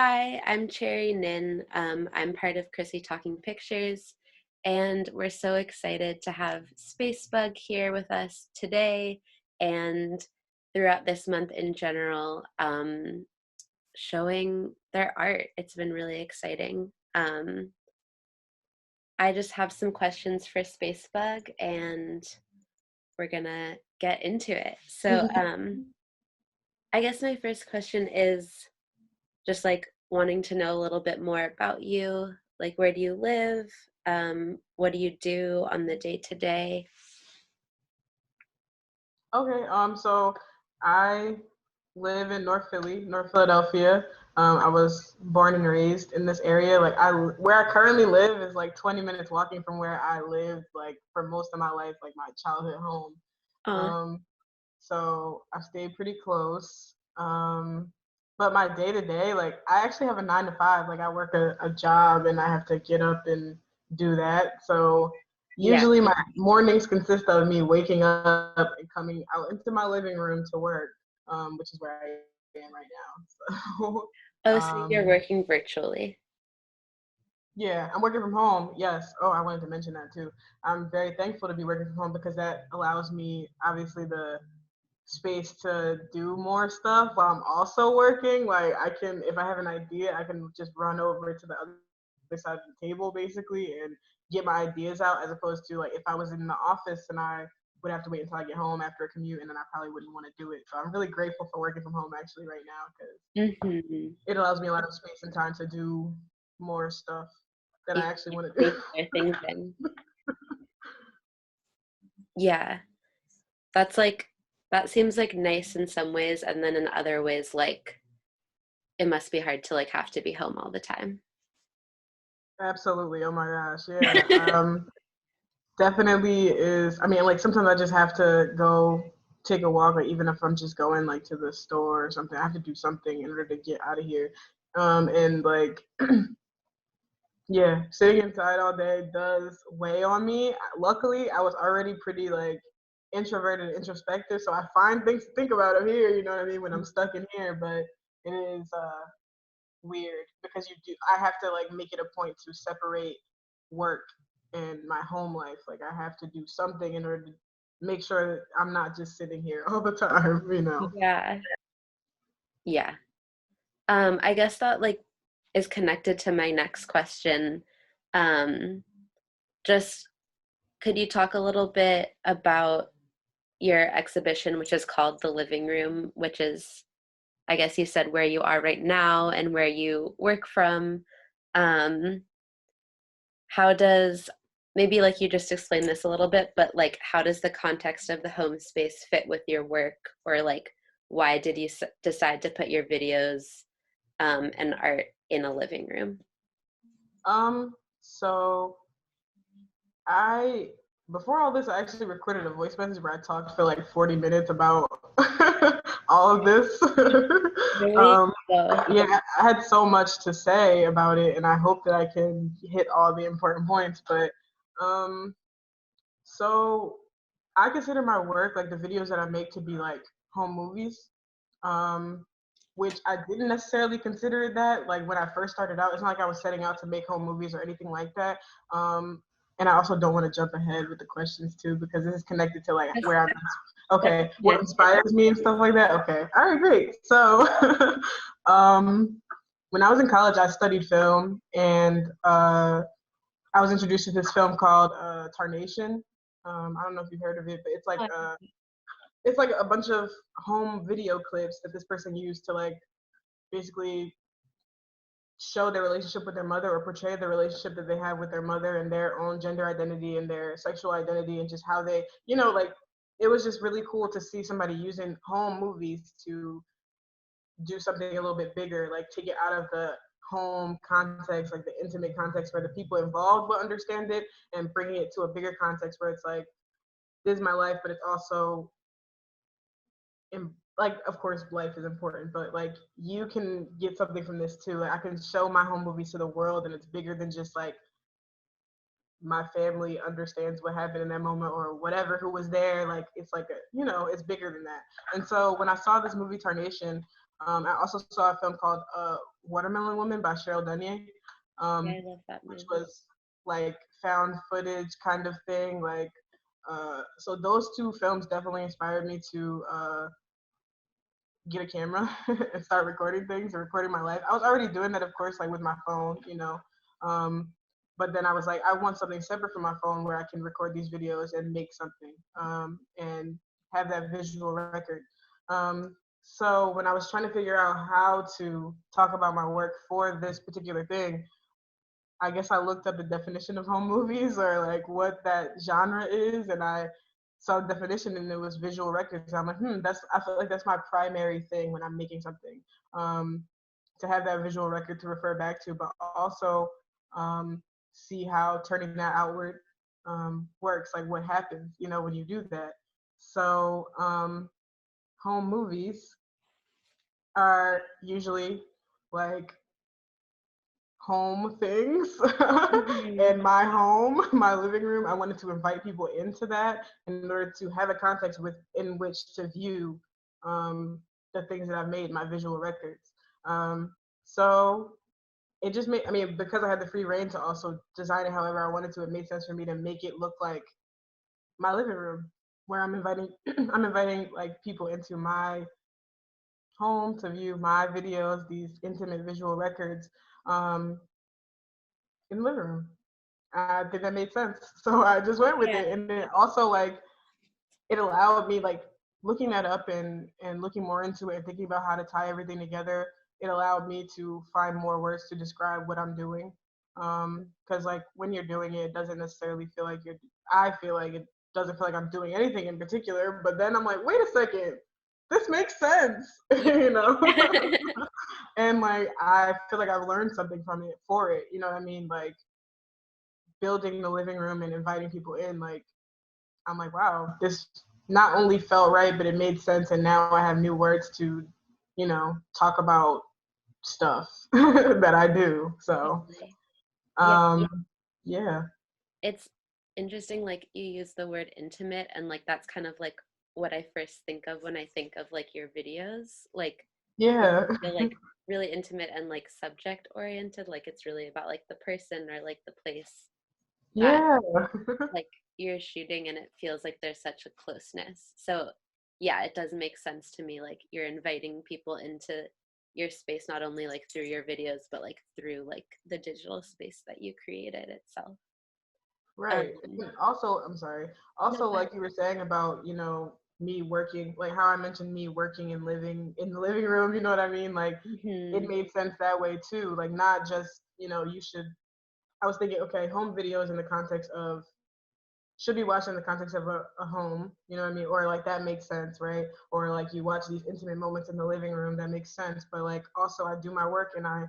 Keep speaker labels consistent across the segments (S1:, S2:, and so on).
S1: Hi, I'm Cherry Nin. I'm part of Chrissy Talking Pictures, and we're so excited to have Spacebug here with us today and throughout this month in general, showing their art. It's been really exciting. I just have some questions for Spacebug, and we're gonna get into it. I guess my first question is just like wanting to know a little bit more about you. Like, where do you live? What do you do on the day to day?
S2: Okay, so I live in North Philly, North Philadelphia. I was born and raised in this area. Where I currently live is like 20 minutes walking from where I lived, like for most of my life, like my childhood home.
S1: Uh,
S2: Um, so I stayed pretty close. But my day to day, like I actually have a 9 to 5. Like I work a job and I have to get up and do that. So
S1: yeah.
S2: usually my mornings consist of me waking up and coming out into my living room to work, which is where I am right now. So
S1: Oh, so you're
S2: um,
S1: working virtually.
S2: yeah, I'm working from home. Yes. Oh, I wanted to mention that too. I'm very thankful to be working from home because that allows me obviously the space to do more stuff while I'm also working. Like I can, if I have an idea, I can just run over to the other side of the table basically and get my ideas out, as opposed to like if I was in the office and I would have to wait until I get home after a commute, and then I probably wouldn't want to do it. So I'm really grateful for working from home actually right now because
S1: Mm-hmm.
S2: it allows me a lot of space and time to do more stuff that
S1: You
S2: I actually
S1: can
S2: want to do.
S1: squeeze other things in. Yeah, that's like that seems like nice in some ways, and then in other ways, like it must be hard to like have to be home all the time.
S2: Absolutely. Oh my gosh. Yeah. Definitely is. I mean, like sometimes I just have to go take a walk, or even if I'm just going like to the store or something, I have to do something in order to get out of here. And like, yeah, sitting inside all day does weigh on me. Luckily, I was already pretty like introverted and introspective, so I find things to think about up here. You know what I mean? When I'm stuck in here, but it is weird because you do. I have to like make it a point to separate work and my home life. Like I have to do something in order to make sure that I'm not just sitting here all the time. You know.
S1: Yeah, yeah. I guess that like is connected to my next question. Um, just could you talk a little bit about your exhibition, which is called The Living Room, which is, I guess you said where you are right now and where you work from. Um, how does, maybe like you just explained this a little bit, but like how does the context of the home space fit with your work? Or like why did you decide to put your videos and art in a living room?
S2: So I before all this, I actually recorded a voice message where I talked for like 40 minutes about all of this.
S1: Really?
S2: um,
S1: So,
S2: yeah, I had so much to say about it, and I hope that I can hit all the important points. But um, so I consider my work, like the videos that I make, to be like home movies, um, which I didn't necessarily consider it that. Like when I first started out, it's not like I was setting out to make home movies or anything like that. And I also don't want to jump ahead with the questions too, because this is connected to like
S1: that's,
S2: where I'm.
S1: that's
S2: Okay, what
S1: connected.
S2: inspires me and stuff like that. Okay, all right, great. So, um, when I was in college, I studied film, and I was introduced to this film called Tarnation. I don't know if you've heard of it, but it's like a bunch of home video clips that this person used to like basically show their relationship with their mother, or portray the relationship that they have with their mother and their own gender identity and their sexual identity, and just how they, like it was just really cool to see somebody using home movies to do something a little bit bigger, like take it out of the home context, like the intimate context where the people involved will understand it, and bringing it to a bigger context where it's like, this is my life, but it's also like, of course life is important, but like you can get something from this too. Like, I can show my home movies to the world, and it's bigger than just like my family understands what happened in that moment or whatever who was there. Like it's like it's bigger than that. And so when I saw this movie Tarnation, I also saw a film called Watermelon Woman by Cheryl Dunye,
S1: Yeah, I love that
S2: which
S1: movie.
S2: was like found footage kind of thing. Like, so those two films definitely inspired me to get a camera and start recording things and recording my life. I was already doing that, of course, like with my phone, you know. Um, but then I was like, I want something separate from my phone where I can record these videos and make something and have that visual record. So when I was trying to figure out how to talk about my work for this particular thing, I guess I looked up the definition of home movies or like what that genre is, and I saw the definition and it was visual records. I'm like, that's I feel like that's my primary thing when I'm making something, um, to have that visual record to refer back to, but also see how turning that outward works, like what happens, you know, when you do that. So home movies are usually like home things
S1: Hmm.
S2: in my home, my living room. I wanted to invite people into that in order to have a context with in which to view the things that I've made, my visual records. So it just made, I mean, because I had the free reign to also design it however I wanted to, it made sense for me to make it look like my living room where I'm inviting I'm inviting like people into my home to view my videos, these intimate visual records. Um, in the living room. I think that made sense. So I just went with
S1: Yeah.
S2: it. And then also like it allowed me like looking that up and looking more into it and thinking about how to tie everything together, it allowed me to find more words to describe what I'm doing. Because like when you're doing it, it doesn't necessarily feel like you're I feel like it doesn't feel like I'm doing anything in particular, but then I'm like, wait a second, this makes sense,
S1: Yeah.
S2: you know? And like I feel like I've learned something from it for it, you know what I mean? Like building the living room and inviting people in, like I'm like, wow, this not only felt right, but it made sense. And now I have new words to, you know, talk about stuff that I do. So,
S1: Totally. Yeah.
S2: yeah,
S1: It's interesting, like you use the word intimate, and like that's kind of like what I first think of when I think of like your videos. Like they
S2: yeah,
S1: feel like really intimate and like subject oriented, like it's really about like the person or like the place that
S2: yeah,
S1: like you're shooting, and it feels like there's such a closeness. So yeah, it does make sense to me, like you're inviting people into your space not only like through your videos but like through like the digital space that you created itself.
S2: right.
S1: um
S2: And also, I'm sorry.
S1: no,
S2: Also,
S1: go ahead.
S2: like you were saying about, you know, me working, like how I mentioned me working and living in the living room. You know what I mean? Like it
S1: Hmm.
S2: made sense that way too. Like not just, you know, you should. I was thinking, okay, home videos in the context of should be watched in the context of a home, you know what I mean? Or like that makes sense, right? Or like you watch these intimate moments in the living room, that makes sense. But like also I do my work and I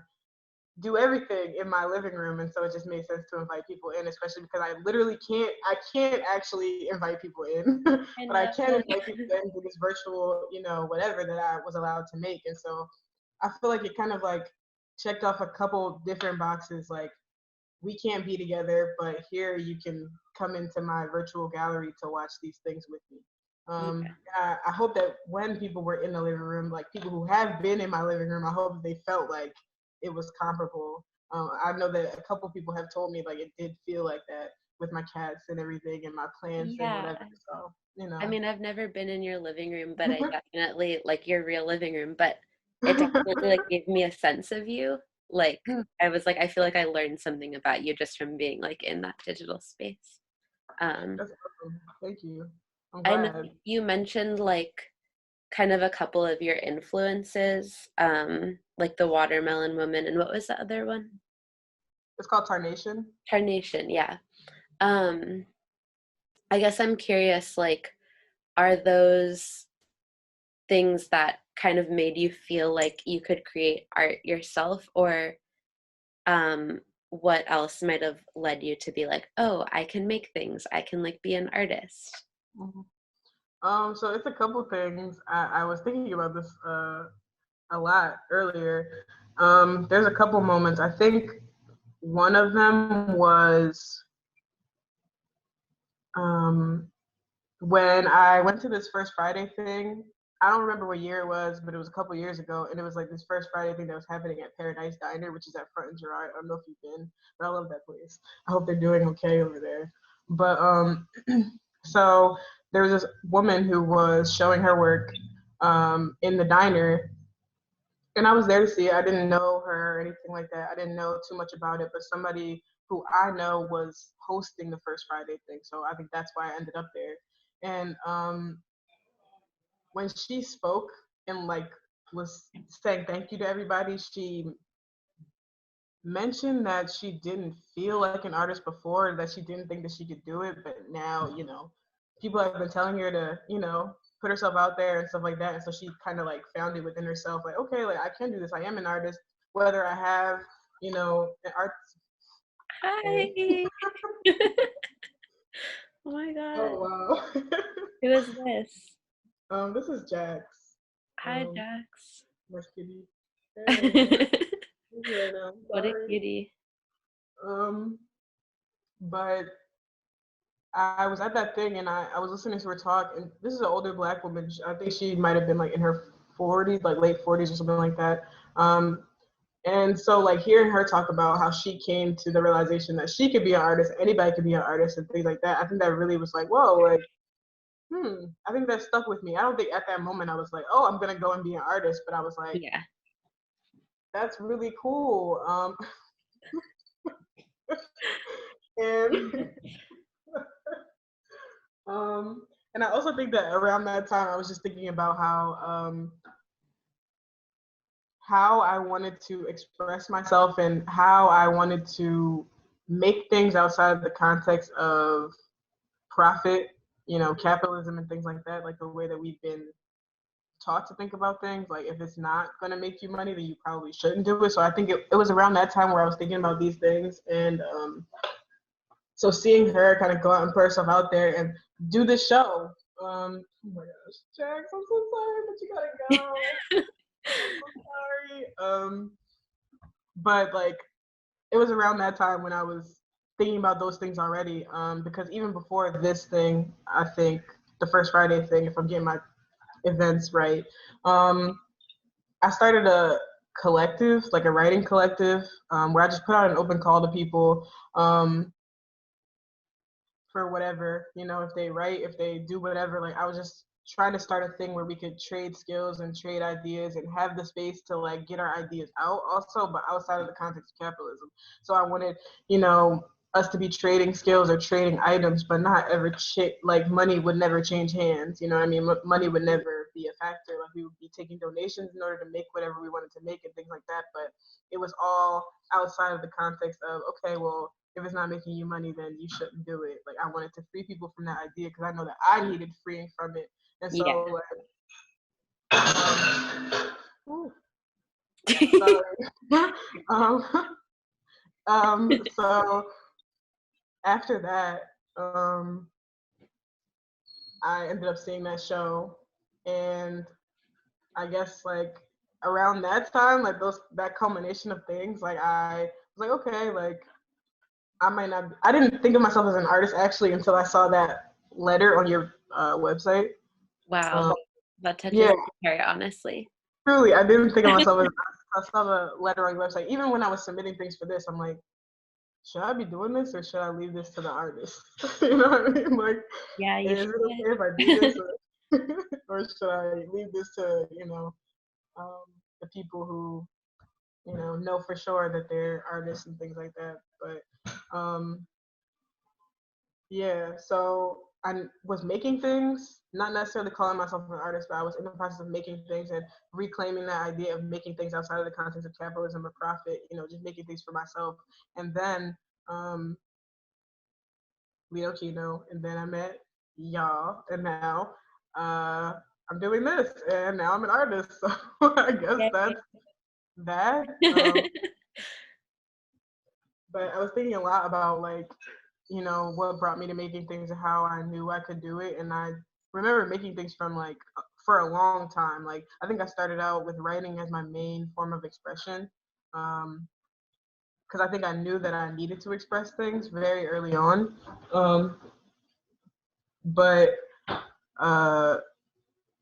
S2: do everything in my living room. And so it just made sense to invite people in, especially because I literally I can't actually invite people in,
S1: I
S2: but I can
S1: know.
S2: invite people in through this virtual, you know, whatever that I was allowed to make. And so I feel like it kind of like checked off a couple different boxes. Like we can't be together, but here you can come into my virtual gallery to watch these things with me.
S1: Yeah.
S2: I hope that when people were in the living room, like people who have been in my living room, I hope they felt like it was comparable. I know that a couple people have told me like it did feel like that with my cats and everything and my plants and
S1: Yeah.
S2: whatever. So, you
S1: I
S2: know.
S1: mean, I've never been in your living room, but I definitely like your real living room, but it definitely like gave me a sense of you. Like I was like, I feel like I learned something about you just from being like in that digital space. Um,
S2: That's awesome. Thank you. I'm
S1: I know
S2: glad.
S1: you mentioned like kind of a couple of your influences, like the Watermelon Woman, and what was the other one?
S2: It's called Tarnation.
S1: Carnation, yeah. Um, I guess I'm curious, like, are those things that kind of made you feel like you could create art yourself, or um, what else might have led you to be like, oh, I can make things, I can like be an artist?
S2: Mhm. So it's a couple things. I was thinking about this a lot earlier. There's a couple moments. I think one of them was um, when I went to this First Friday thing. I don't remember what year it was, but it was a couple years ago, and it was like this first Friday thing that was happening at Paradise Diner, which is at Front and Gerard. I don't know if you've been, but I love that place. I hope they're doing okay over there. But so there was this woman who was showing her work in the diner, and I was there to see it. I didn't know her or anything like that. I didn't know too much about it, but somebody who I know was hosting the first Friday thing, so I think that's why I ended up there. And when she spoke and like was saying thank you to everybody, she mentioned that she didn't feel like an artist before, that she didn't think that she could do it, but now, people have been telling her to, put herself out there and stuff like that. And so she kind of like found it within herself, like, okay, like I can do this. I am an artist, whether I have, an art.
S1: Hi. Oh my God.
S2: Oh wow.
S1: Who is this?
S2: This is Jax.
S1: Hi,
S2: Um,
S1: Jax.
S2: my kitty. Hey, right now.
S1: What a
S2: Sorry.
S1: cutie.
S2: Um, but I was at that thing and I was listening to her talk, and this is an older black woman. I think she might have been like in her 40s, like late 40s or something like that. And so like hearing her talk about how she came to the realization that she could be an artist, anybody could be an artist and things like that, I think that really was like, whoa, like, I think that stuck with me. I don't think at that moment I was like, oh, I'm going to go and be an artist, but I was like,
S1: Yeah.
S2: that's really cool. And and I also think that around that time I was just thinking about how I wanted to express myself and how I wanted to make things outside of the context of profit, capitalism and things like that, like the way that we've been taught to think about things. Like if it's not going to make you money, then you probably shouldn't do it. So I think it was around that time where I was thinking about these things. And so seeing her kind of go out and put herself out there and do the show. Oh my gosh, Jax, I'm so sorry, but you gotta go. I'm so sorry. But like it was around that time when I was thinking about those things already. Because even before this thing, I think the first Friday thing, if I'm getting my events right, I started a collective, like a writing collective, where I just put out an open call to people for whatever, if they write, if they do whatever. Like I was just trying to start a thing where we could trade skills and trade ideas and have the space to like get our ideas out also, but outside of the context of capitalism. So I wanted, us to be trading skills or trading items, but not ever like money would never change hands. You know what I mean? Money would never be a factor. Like we would be taking donations in order to make whatever we wanted to make and things like that. But it was all outside of the context of, okay, well, if it's not making you money, then you shouldn't do it. Like I wanted to free people from that idea because I know that I needed freeing from it. And
S1: Yeah.
S2: so sorry. So after that, I ended up seeing that show, and I guess like around that time, like that culmination of things, like I was like, okay, like I might not. I didn't think of myself as an artist actually until I saw that letter on your website.
S1: Wow. That touches
S2: Yeah,
S1: my heart, honestly.
S2: truly, I didn't think of myself as an artist. I saw the letter on your website. Even when I was submitting things for this, I'm like, should I be doing this or should I leave this to the artist? You know what I mean? Like,
S1: Yeah, you
S2: is it okay if I do
S1: should.
S2: this, or should I leave this to the people who know for sure that they're artists and things like that? But yeah, so I was making things, not necessarily calling myself an artist, but I was in the process of making things and reclaiming that idea of making things outside of the context of capitalism or profit, just making things for myself. And then Leo Kino, and then I met y'all, and now I'm doing this, and now I'm an artist. So I guess
S1: Yay.
S2: that's that. But I was thinking a lot about like, what brought me to making things and how I knew I could do it. And I remember making things from like for a long time. Like I think I started out with writing as my main form of expression. Because I think I knew that I needed to express things very early on. But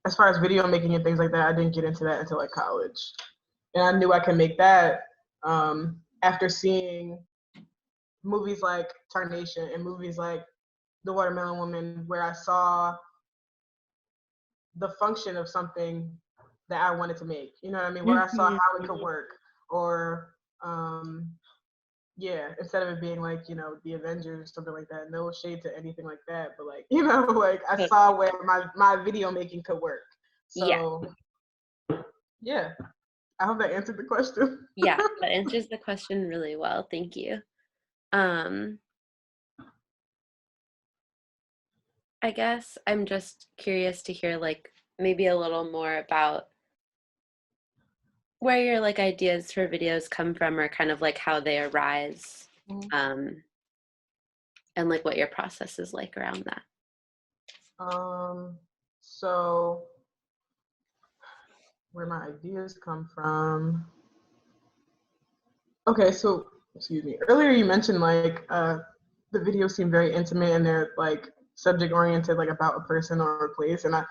S2: as far as video making and things like that, I didn't get into that until like college. And I knew I could make that after seeing movies like Tarnation and movies like The Watermelon Woman, where I saw the function of something that I wanted to make. You know what I mean? Where I saw how it could work, or yeah, instead of it being like, you know, the Avengers, something like that. No shade to anything like that, but like, you know, like I saw where my video making could work.
S1: Yeah.
S2: So yeah, I hope that answered the question.
S1: Yeah, that answers the question really well. Thank you. I guess I'm just curious to hear like maybe a little more about where your like ideas for videos come from, or kind of like how they arise, um, and like what your process is like around that.
S2: So where my ideas come from. Okay, so excuse me. Earlier you mentioned like the videos seem very intimate and they're like subject oriented, like about a person or a place. And I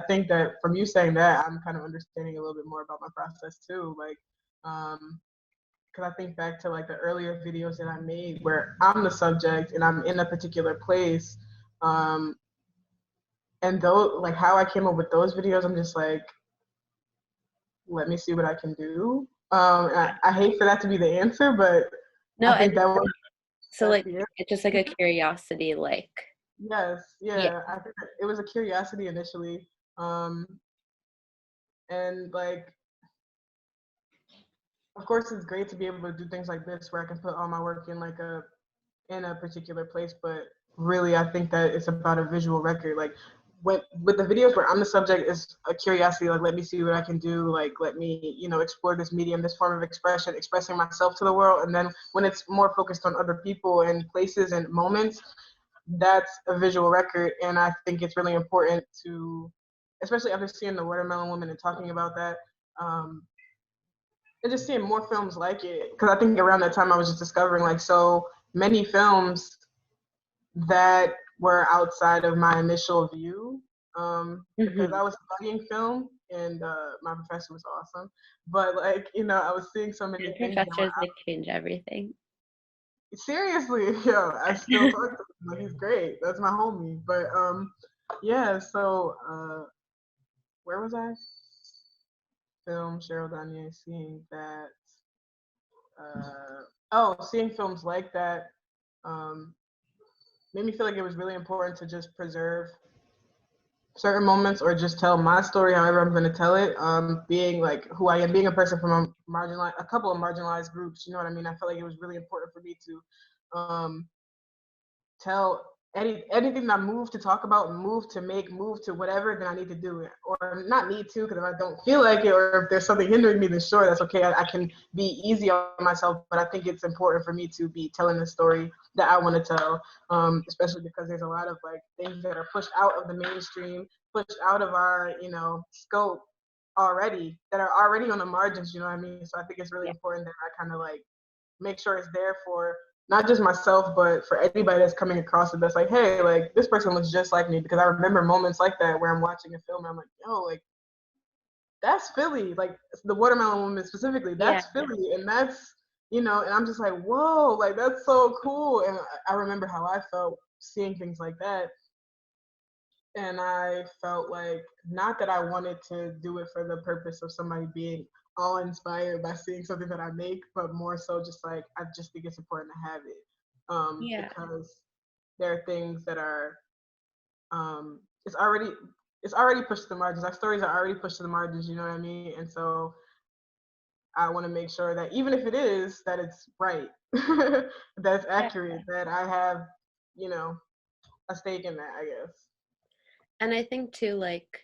S2: think that from you saying that, I'm kind of understanding a little bit more about my process too. Like, because I think back to like the earlier videos that I made where I'm the subject and I'm in a particular place. And though like how I came up with those videos, I'm just like, let me see what I can do. I hate for that to be the answer, but
S1: No,
S2: I
S1: I
S2: think that was
S1: so
S2: that's
S1: like
S2: the answer.
S1: it's just like a curiosity, like
S2: Yes,
S1: yeah,
S2: yeah. I think it was a curiosity initially, um, and like, of course, it's great to be able to do things like this where I can put all my work in like a particular place. But really, I think that it's about a visual record. Like, with the videos where I'm the subject, is a curiosity. Like, let me see what I can do. Like, let me, you know, explore this medium, this form of expression, expressing myself to the world. And then when it's more focused on other people and places and moments, that's a visual record. And I think it's really important to, especially after seeing The Watermelon Woman and talking about that, um, and just seeing more films like it. Because I think around that time I was just discovering like so many films that were outside of my initial view. Because I was studying film and my professor was awesome. But like, you know, I was seeing so many
S1: and
S2: things that were
S1: professors like change everything.
S2: seriously, yo, I still talk to him. Like he's great. That's my homie. But yeah, so where was I? Film Cheryl Danier, seeing that seeing films like that um made me feel like it was really important to just preserve certain moments or just tell my story however I'm going to tell it. Being like who I am, being a person from a couple of marginalized groups, you know what I mean? I felt like it was really important for me to tell anything that I move to talk about, move to make, move to whatever, then I need to do it. Or not need to, because if I don't feel like it or if there's something hindering me, then sure, that's okay. I can be easy on myself, but I think it's important for me to be telling the story that I want to tell, especially because there's a lot of like things that are pushed out of the mainstream, pushed out of our, you know, scope already, that are already on the margins, you know what I mean? So I think it's really
S1: Yeah.
S2: important that I kind of like make sure it's there for not just myself, but for anybody that's coming across it that's like, hey, like this person looks just like me. Because I remember moments like that where I'm watching a film and I'm like, yo, like that's Philly. Like the Watermelon Woman specifically,
S1: Yeah.
S2: that's Philly. And that's, you know, and I'm just like, whoa, like that's so cool. And I remember how I felt seeing things like that. And I felt like not that I wanted to do it for the purpose of somebody being all inspired by seeing something that I make, but more so just like I just think it's important to have it
S1: Yeah.
S2: because there are things that are it's already pushed to the margins. Our stories are already pushed to the margins, you know what I mean? And so I want to make sure that even if it is, that it's right, that's
S1: Yeah.
S2: accurate, that I have, you know, a stake in that, I guess.
S1: And I think too, like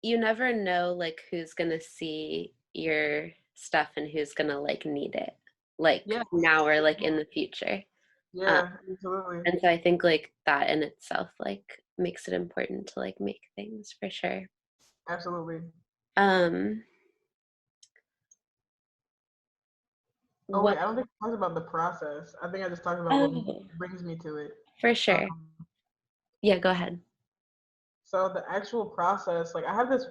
S1: you never know like who's gonna see your stuff and who's gonna like need it, like
S2: Yeah,
S1: now or like in the future. Um,
S2: yeah, absolutely.
S1: and so I think like that in itself like makes it important to like make things for sure.
S2: Absolutely.
S1: Um,
S2: Oh
S1: what?
S2: wait, I don't think I talked about the process. I think I just talked about what
S1: Oh,
S2: brings me to it.
S1: for
S2: Um,
S1: sure. Yeah, go ahead.
S2: So the actual process, like I have this,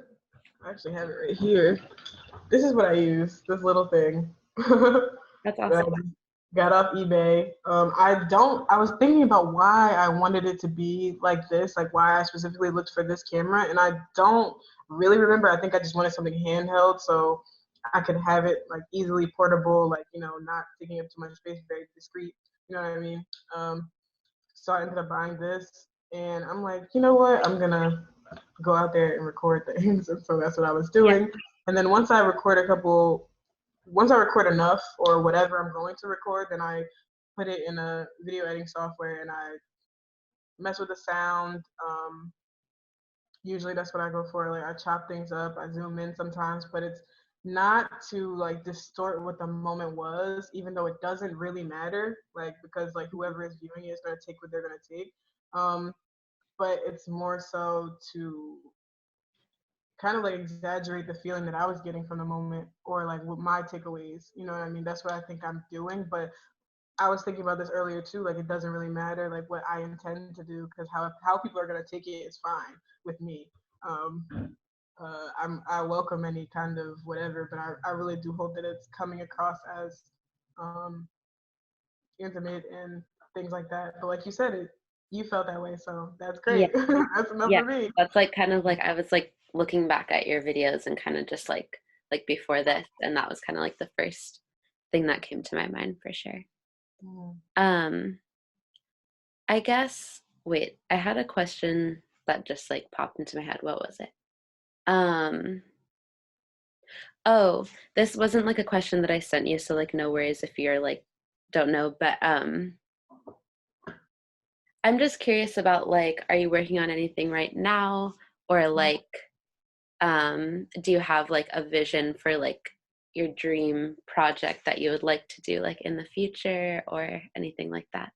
S2: I actually have it right here. This is what I use, this little thing.
S1: That's
S2: that I
S1: awesome.
S2: just got off eBay. I was thinking about why I wanted it to be like this, like why I specifically looked for this camera, and I don't really remember. I think I just wanted something handheld so I could have it like easily portable, like, not taking up too much space, very discreet. You know what I mean? Um, so I ended up buying this, and I'm like, you know what? I'm gonna go out there and record things. And so that's what I was
S1: Yeah.
S2: doing. And then once I record enough or whatever I'm going to record, then I put it in a video editing software and I mess with the sound. Usually that's what I go for. Like I chop things up, I zoom in sometimes, but it's not to like distort what the moment was, even though it doesn't really matter, like because like whoever is viewing it is gonna take what they're gonna take. Um, but it's more so to kind of like exaggerate the feeling that I was getting from the moment or like what my takeaways, you know what I mean? That's what I think I'm doing. But I was thinking about this earlier too, like it doesn't really matter like what I intend to do because how people are gonna take it is fine with me. Um, I welcome any kind of whatever, but I really do hope that it's coming across as um, intimate and things like that. But like you said, you felt that way, so that's
S1: Yeah.
S2: great. That's enough
S1: Yeah.
S2: for me.
S1: That's like kind of like I was like looking back at your videos and kind of just like before this, and that was kind of like the first thing that came to my mind for sure.
S2: Mm.
S1: Um, I guess wait, I had a question that just like popped into my head. What was it? Um, oh, this wasn't like a question that I sent you, so like no worries if you're like don't know, but I'm just curious about like are you working on anything right now or like do you have like a vision for like your dream project that you would like to do like in the future or anything like that?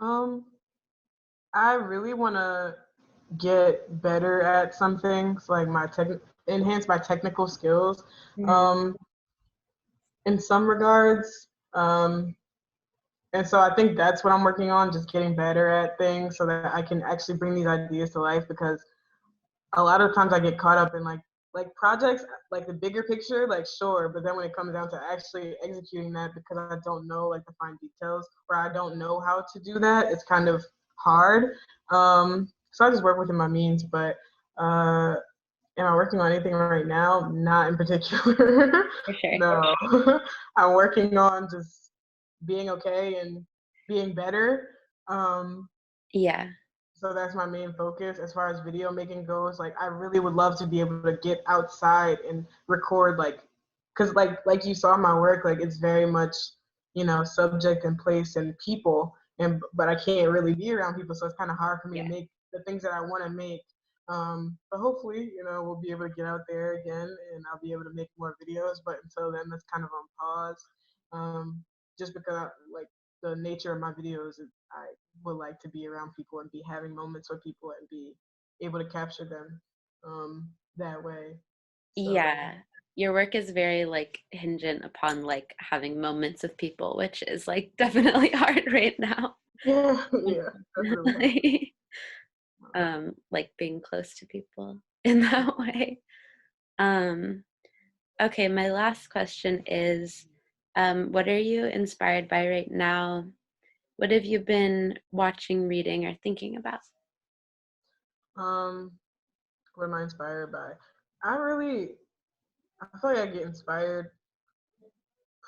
S2: Um, I really want to get better at some things, like enhance my technical skills.
S1: Mhm.
S2: Um, in some regards. And so I think that's what I'm working on, just getting better at things so that I can actually bring these ideas to life because a lot of times I get caught up in like projects, like the bigger picture, like sure, but then when it comes down to actually executing that because I don't know like the fine details or I don't know how to do that, it's kind of hard. So I just work within my means, but uh am I working on anything right now? Not in particular.
S1: For sure.
S2: No. I'm working on just being okay and being better. Um,
S1: Yeah.
S2: so that's my main focus as far as video making goes. Like I really would love to be able to get outside and record cause like you saw my work, like it's very much, subject and place and people but I can't really be around people. So it's kind of hard for me to
S1: Yeah.
S2: make the things that I want to make. But hopefully, we'll be able to get out there again and I'll be able to make more videos. But until then, that's kind of on pause. Just because like the nature of my videos, I would like to be around people and be having moments with people and be able to capture them that way. So
S1: Yeah. Your work is very like hingent upon like having moments with people, which is like definitely hard right now.
S2: yeah, yeah, that's really hard.
S1: Unfortunately. Like being close to people in that way. Um, okay, my last question is, what are you inspired by right now? What have you been watching, reading, or thinking about?
S2: Um, what am I inspired by? I really, I feel like I get inspired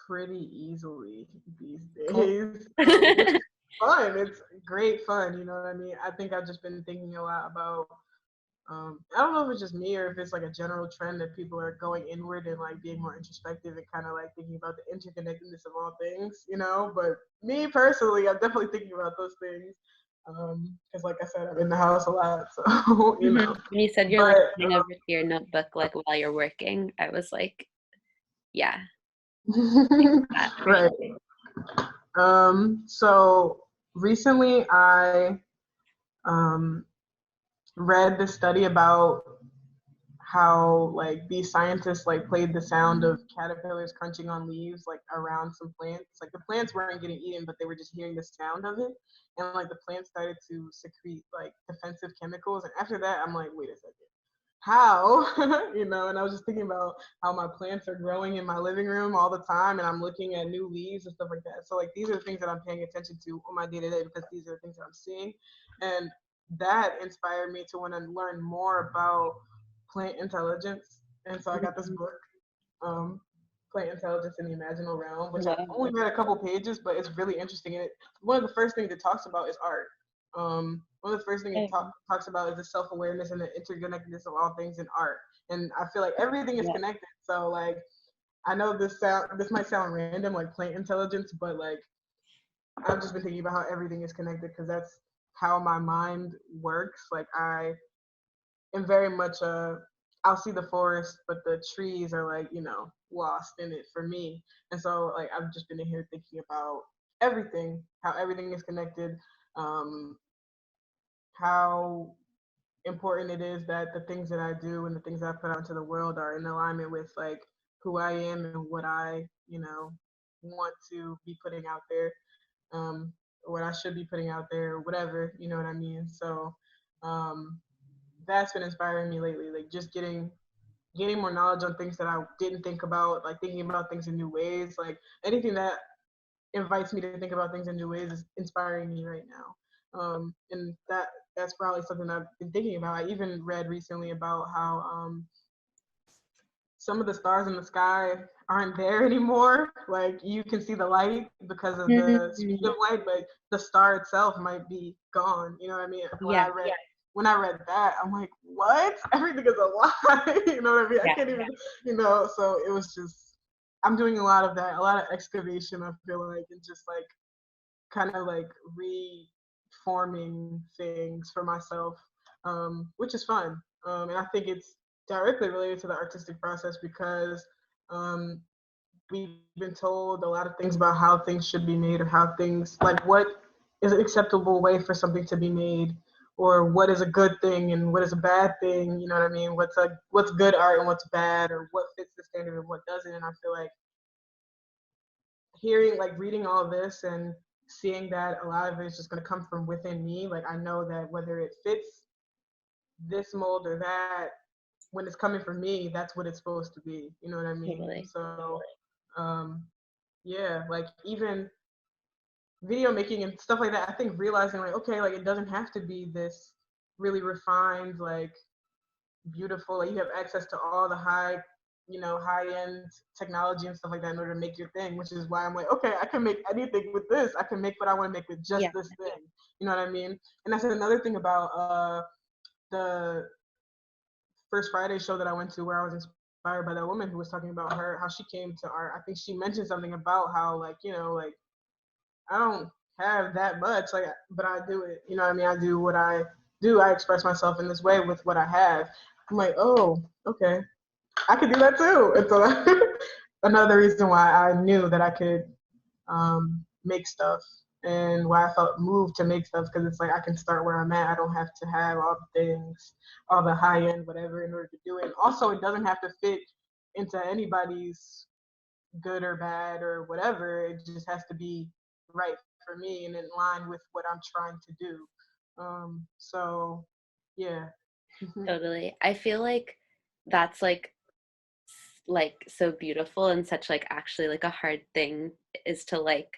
S2: pretty easily these
S1: Cool.
S2: days, which is fun. It's great fun. You know what I mean? I think I've just been thinking a lot about. I don't know if it's just me or if it's like a general trend that people are going inward and like being more introspective and kind of like thinking about the interconnectedness of all things, But me personally, I'm definitely thinking about those things because, like I said, I'm in the house a lot, so
S1: When you said you're like
S2: But
S1: going over to your notebook like while you're working, I was like, yeah, that for
S2: right.
S1: sure.
S2: So recently I um, read the study about how like these scientists like played the sound of caterpillars crunching on leaves like around some plants. Like the plants weren't getting eaten, but they were just hearing the sound of it. And like the plants started to secrete like defensive chemicals. And after that, I'm like, wait a second, how? And I was just thinking about how my plants are growing in my living room all the time, and I'm looking at new leaves and stuff like that. So like these are the things that I'm paying attention to on my day to day because these are the things that I'm seeing, and that inspired me to want to learn more about plant intelligence. And so I got this book, um, Plant Intelligence in the Imaginal Realm, which I've only read a couple pages, but it's really interesting. And one of the first things it talks about is art. One of the first things it talks about is the self-awareness and the interconnectedness of all things in art. And I feel like everything is connected. So like, I know this might sound random, like plant intelligence, but like I've just been thinking about how everything is connected because that's how my mind works. Like I am very much I'll see the forest, but the trees are like, lost in it for me. And so like I've just been in here thinking about everything, how everything is connected, how important it is that the things that I do and the things that I put out into the world are in alignment with like who I am and what I, want to be putting out there, or what I should be putting out there, or whatever, you know what I mean? So that's been inspiring me lately, like just getting more knowledge on things that I didn't think about, like thinking about things in new ways. Like anything that invites me to think about things in new ways is inspiring me right now. And that's probably something I've been thinking about. I even read recently about how some of the stars in the sky aren't there anymore. Like you can see the light because of the speed of light, but the star itself might be gone. You know what I mean? When I read that, I'm like, what? Everything is a lie. You know what I mean? I can't even, so it was just, I'm doing a lot of that, a lot of excavation, I feel like, and just like kind of like reforming things for myself, which is fun. And I think it's directly related to the artistic process because um, we've been told a lot of things about how things should be made or how things, like what is an acceptable way for something to be made or what is a good thing and what is a bad thing, you know what I mean? What's good art and what's bad, or what fits the standard and what doesn't. And I feel like reading all this and seeing that a lot of it is just going to come from within me. Like I know that whether it fits this mold or that, when it's coming from me, that's what it's supposed to be. You know what I mean?
S1: Totally.
S2: So, yeah, like even video making and stuff like that. I think realizing like, okay, like it doesn't have to be this really refined, like beautiful. Like you have access to all the high-end technology and stuff like that in order to make your thing, which is why I'm like, okay, I can make anything with this. I can make what I want to make with just this thing. You know what I mean? And that's another thing about the First Friday show that I went to where I was inspired by that woman who was talking about how she came to art. I think she mentioned something about how like, like I don't have that much, like, but I do it. You know what I mean? I do what I do. I express myself in this way with what I have. I'm like, oh, okay, I could do that too. And so another reason why I knew that I could make stuff and why I felt moved to make stuff because it's like I can start where I'm at. I don't have to have all the things, all the high end, whatever, in order to do it. And also, it doesn't have to fit into anybody's good or bad or whatever. It just has to be right for me and in line with what I'm trying to do. So, yeah.
S1: Totally. I feel like that's like so beautiful and such like actually like a hard thing is to like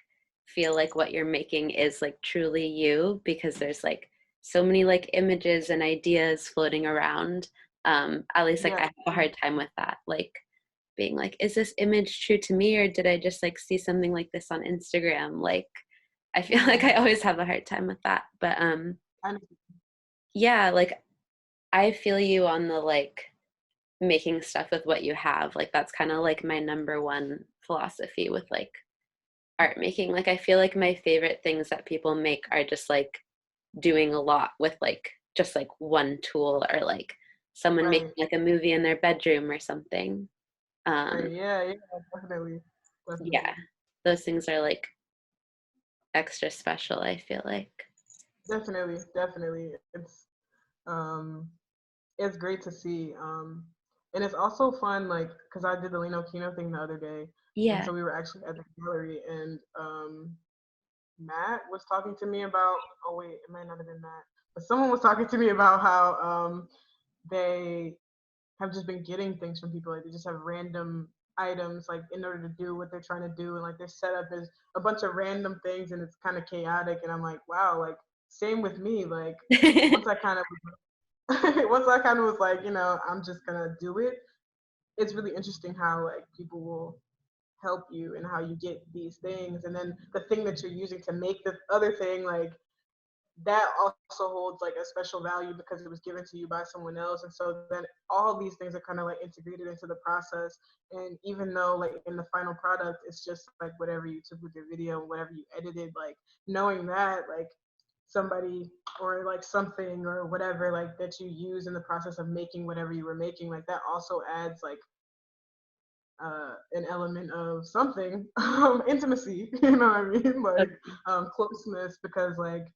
S1: feel like what you're making is like truly you because there's like so many like images and ideas floating around. At least like I
S2: Yeah.
S1: have a hard time with that, like being like, is this image true to me or did I just like see something like this on Instagram? Like I feel like I always have a hard time with that, but yeah, like I feel you on the like making stuff with what you have. Like that's kind of like my number one philosophy with like art making. Like I feel like my favorite things that people make are just like doing a lot with like just like one tool or like someone making
S2: Right.
S1: like a movie in their bedroom or something.
S2: Right. Yeah. Definitely.
S1: Yeah,
S2: Definitely.
S1: those things are like extra special, I feel like.
S2: Definitely. Definitely. Um, it's great to see. And it's also fun, like, because I did the Lino Kino thing the other day, and
S1: Yeah.
S2: so we were actually at the gallery, and Matt was talking to me about. Oh wait, it might not have been Matt, but someone was talking to me about how they have just been getting things from people. Like they just have random items, like in order to do what they're trying to do, and like their setup is a bunch of random things, and it's kind of chaotic. And I'm like, wow, like same with me. Like once I kind of once I kind of was like, I'm just gonna do it. It's really interesting how like people will help you and how you get these things, and then the thing that you're using to make the other thing, like that also holds like a special value because it was given to you by someone else. And so then all these things are kind of like integrated into the process. And even though like in the final product it's just like whatever you took with your video, whatever you edited, like knowing that like somebody or like something or whatever like that you use in the process of making whatever you were making, like that also adds like an element of something intimacy, you know what I mean, like closeness, because like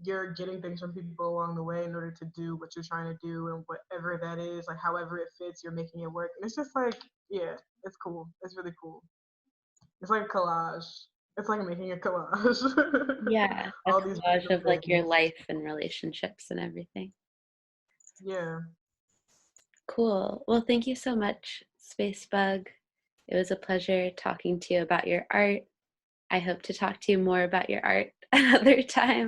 S2: you're getting things from people along the way in order to do what you're trying to do, and whatever that is, like however it fits, you're making it work. And it's just like, yeah, it's cool. It's really cool. It's like a collage. It's like making a collage.
S1: Yeah, a
S2: All these
S1: collage
S2: random
S1: of like your
S2: things.
S1: life and relationships and everything.
S2: Yeah.
S1: Cool. Well, thank you so much, Spacebug. It was a pleasure talking to you about your art. I hope to talk to you more about your art another time.